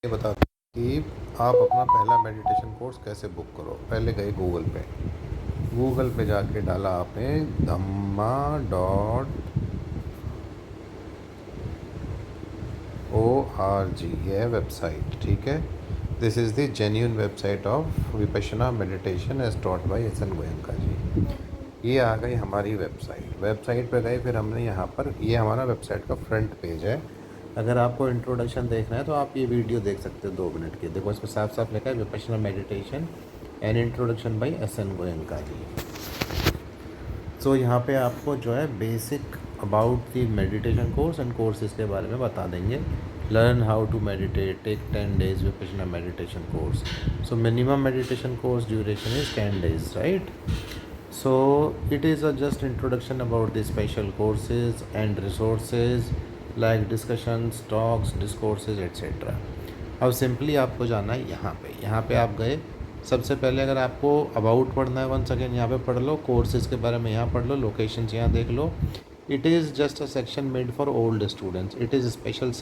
ये बताता हूँ कि आप अपना पहला मेडिटेशन कोर्स कैसे बुक करो। पहले गए गूगल पे जाके डाला आपने Dhamma.org, ये है वेबसाइट, ठीक है। This is the genuine website of Vipassana meditation as taught by S N Goenka ji. ये आ गई हमारी वेबसाइट पे गए, फिर हमने यहाँ पर, ये हमारा वेबसाइट का फ्रंट पेज है। अगर आपको इंट्रोडक्शन देखना है तो आप ये वीडियो देख सकते हो 2 मिनट की। देखो इसमें साफ साफ लिखा है Vipassana meditation and introduction by S N Goenka ji. So यहाँ पे आपको जो है basic about the meditation course and courses के बारे में बता देंगे। Learn how to meditate, take 10 days Vipassana meditation course. So minimum meditation course duration is 10 days, right? So it is a just introduction about the special courses and resources like discussions, talks, discourses, etc. अब simply आपको जाना है यहाँ पे आप गए। सबसे पहले अगर आपको अबाउट पढ़ना है, वन सेकेंड यहाँ पे पढ़ लो, कोर्सेज के बारे में यहाँ पढ़ लो, लोकेशंस यहाँ देख लो। It is just a section made for old students. It is special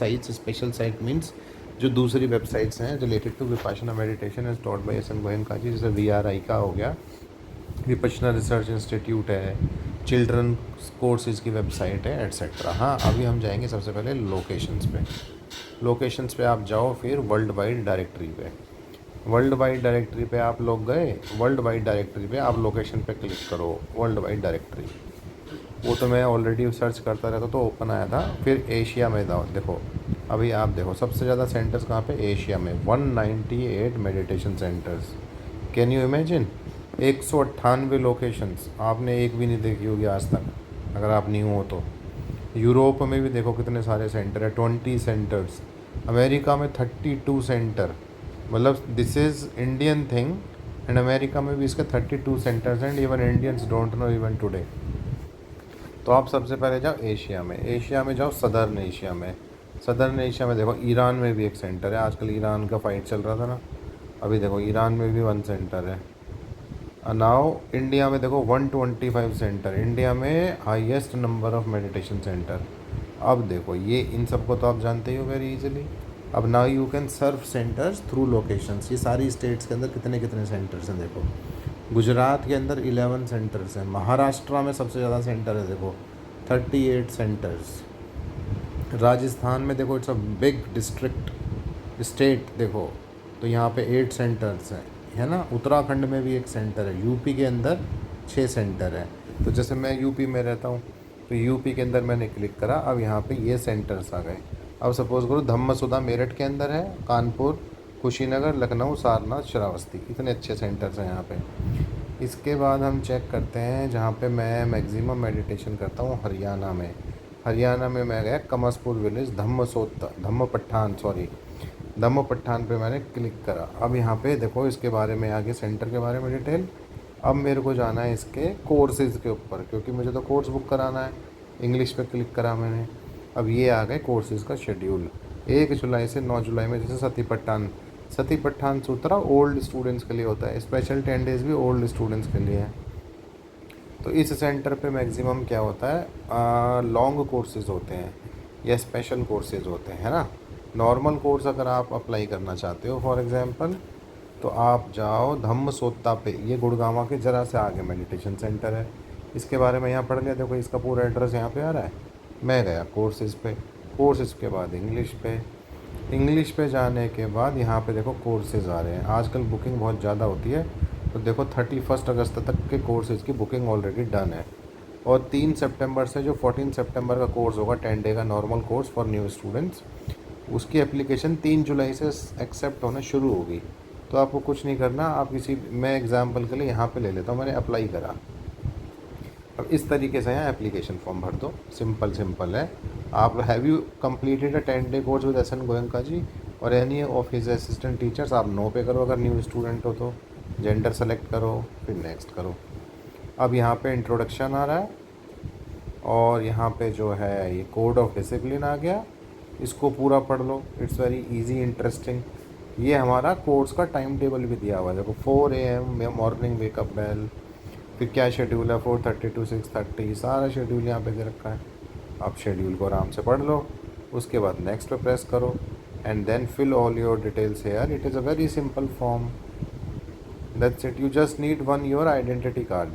site means जो दूसरी वेबसाइट्स हैं related to Vipassana meditation as taught by S N Goenka ji, जैसे VRI का हो गया, विपश्यना रिसर्च इंस्टीट्यूट है, चिल्ड्रन कोर्सेज की वेबसाइट है, एट्सेट्रा। हाँ, अभी हम जाएंगे सबसे पहले लोकेशंस पे आप जाओ, फिर वर्ल्ड वाइड डायरेक्टरी पे आप लोग गए। वर्ल्ड वाइड डायरेक्टरी पे आप लोकेशन पे क्लिक करो, वर्ल्ड वाइड डायरेक्टरी। वो तो मैं ऑलरेडी सर्च करता रहता तो ओपन आया था। फिर एशिया में जाओ, देखो अभी आप देखो सबसे ज़्यादा सेंटर्स कहाँ पे, एशिया में 198 meditation centres. Can you imagine, 198 locations, आपने एक भी नहीं देखी होगी आज तक अगर आप न्यू हो तो। यूरोप में भी देखो कितने सारे सेंटर है, 20 सेंटर्स। अमेरिका में 32 सेंटर। मतलब this is Indian thing, and America में भी इसके 32 centres and even Indians don't know even today. तो आप सबसे पहले जाओ एशिया में जाओ, सदर्न एशिया में देखो ईरान में भी एक सेंटर है। आजकल ईरान का फाइट चल रहा था ना, अभी देखो ईरान में भी 1 सेंटर है। नाउ इंडिया में देखो 125 सेंटर, इंडिया में highest number of meditation centre. अब देखो ये इन सबको तो आप जानते ही हो वेरी इजीली। अब now you can serve centres through locations. ये सारी स्टेट्स के अंदर कितने कितने सेंटर्स हैं देखो। गुजरात के अंदर 11 सेंटर्स हैं, महाराष्ट्र में सबसे ज़्यादा सेंटर है देखो 38 सेंटर्स। राजस्थान में देखो it's a big district state देखो, तो यहाँ पे 8 सेंटर्स हैं, है ना। उत्तराखंड में भी एक सेंटर है, यूपी के अंदर 6 सेंटर है। तो जैसे मैं यूपी में रहता हूँ तो यूपी के अंदर मैंने क्लिक करा, अब यहाँ पे ये सेंटर्स आ गए। अब सपोज़ करो धम्मसुधा मेरठ के अंदर है, कानपुर, कुशीनगर, लखनऊ, सारनाथ, श्रावस्ती, इतने अच्छे सेंटर्स हैं यहाँ पे। इसके बाद हम चेक करते हैं जहाँ पे मैं मैक्सिमम मेडिटेशन करता हूँ, हरियाणा में मैं गया कमसपुर विलेज, धम्म पट्ठान पे मैंने क्लिक करा। अब यहाँ पे देखो इसके बारे में आगे सेंटर के बारे में डिटेल। अब मेरे को जाना है इसके कोर्सेज़ के ऊपर, क्योंकि मुझे तो कोर्स बुक कराना है। इंग्लिश पे क्लिक करा मैंने। अब ये आ गए कोर्सेज़ का शेड्यूल। 1 जुलाई से 9 जुलाई में जैसे सती पट्ठान सूत्रा ओल्ड स्टूडेंट्स के लिए होता है, स्पेशल 10 days भी ओल्ड स्टूडेंट्स के लिए है। तो इस सेंटर पे मैक्सिमम क्या होता है, लॉन्ग कोर्सेज होते हैं या स्पेशल कोर्सेज होते हैं, है ना। नॉर्मल कोर्स अगर आप अप्लाई करना चाहते हो फॉर एग्जांपल, तो आप जाओ धम्म सोत्ता पे, ये गुड़गांव के ज़रा से आगे मेडिटेशन सेंटर है। इसके बारे में यहाँ पढ़ लिया, देखो इसका पूरा एड्रेस यहाँ पे आ रहा है। मैं गया कोर्सेज़ पे, कोर्सेज़ के बाद इंग्लिश पे जाने के बाद यहाँ पे देखो कोर्सेज़ आ रहे हैं। आजकल बुकिंग बहुत ज़्यादा होती है, तो देखो 31 अगस्त तक के कोर्सेज़ की बुकिंग ऑलरेडी डन है। और 3 सितंबर से जो 14 सितंबर का कोर्स होगा 10 डे का normal course for new students, उसकी एप्लीकेशन 3 जुलाई से एक्सेप्ट होना शुरू होगी। तो आपको कुछ नहीं करना, आप मैं एग्ज़ाम्पल के लिए यहाँ पे ले लेता हूँ, मैंने अप्लाई करा। अब इस तरीके से यहाँ एप्लीकेशन फॉर्म भर दो, सिंपल है। आप have you completed a 10 day course with S N Goenka ji और any of his assistant teachers, आप नो पे करो अगर न्यू स्टूडेंट हो तो। जेंडर सेलेक्ट करो, फिर नेक्स्ट करो। अब यहाँ पे इंट्रोडक्शन आ रहा है और यहाँ पे जो है ये कोड ऑफ डिसिप्लिन आ गया, इसको पूरा पढ़ लो, इट्स वेरी इजी इंटरेस्टिंग। ये हमारा कोर्स का टाइम टेबल भी दिया हुआ है देखो, 4 AM मॉर्निंग वेकअप बेल, फिर क्या शेड्यूल है 4:30 to 6:30, सारा शेड्यूल यहाँ पे दे रखा है। आप शेड्यूल को आराम से पढ़ लो, उसके बाद नेक्स्ट पे प्रेस करो। and then fill all your details here. It is a very simple form. That's it. You just need your identity card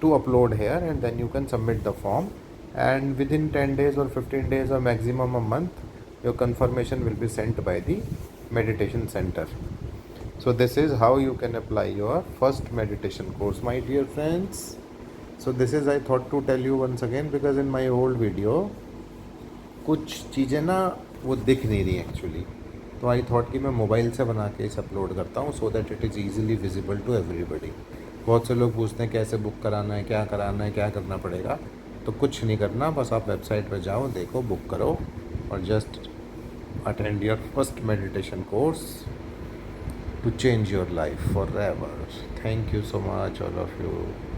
to upload here, and then you can submit the form, and within 10 days or 15 days or maximum a month, your confirmation will be sent by the meditation center. So this is how you can apply your first meditation course, my dear friends. So this is I thought to tell you once again, because in my old video कुछ चीज़ें ना वो दिख नहीं रही actually, तो I thought कि मैं मोबाइल से बना के इसे अपलोड करता हूँ so that it is easily visible to everybody. बहुत से लोग पूछते हैं कैसे बुक कराना है, क्या कराना है, क्या करना पड़ेगा। तो कुछ नहीं करना, बस आप वेबसाइट पर जाओ, देखो, बुक करो और just attend your first meditation course to change your life forever. Thank you so much all of you.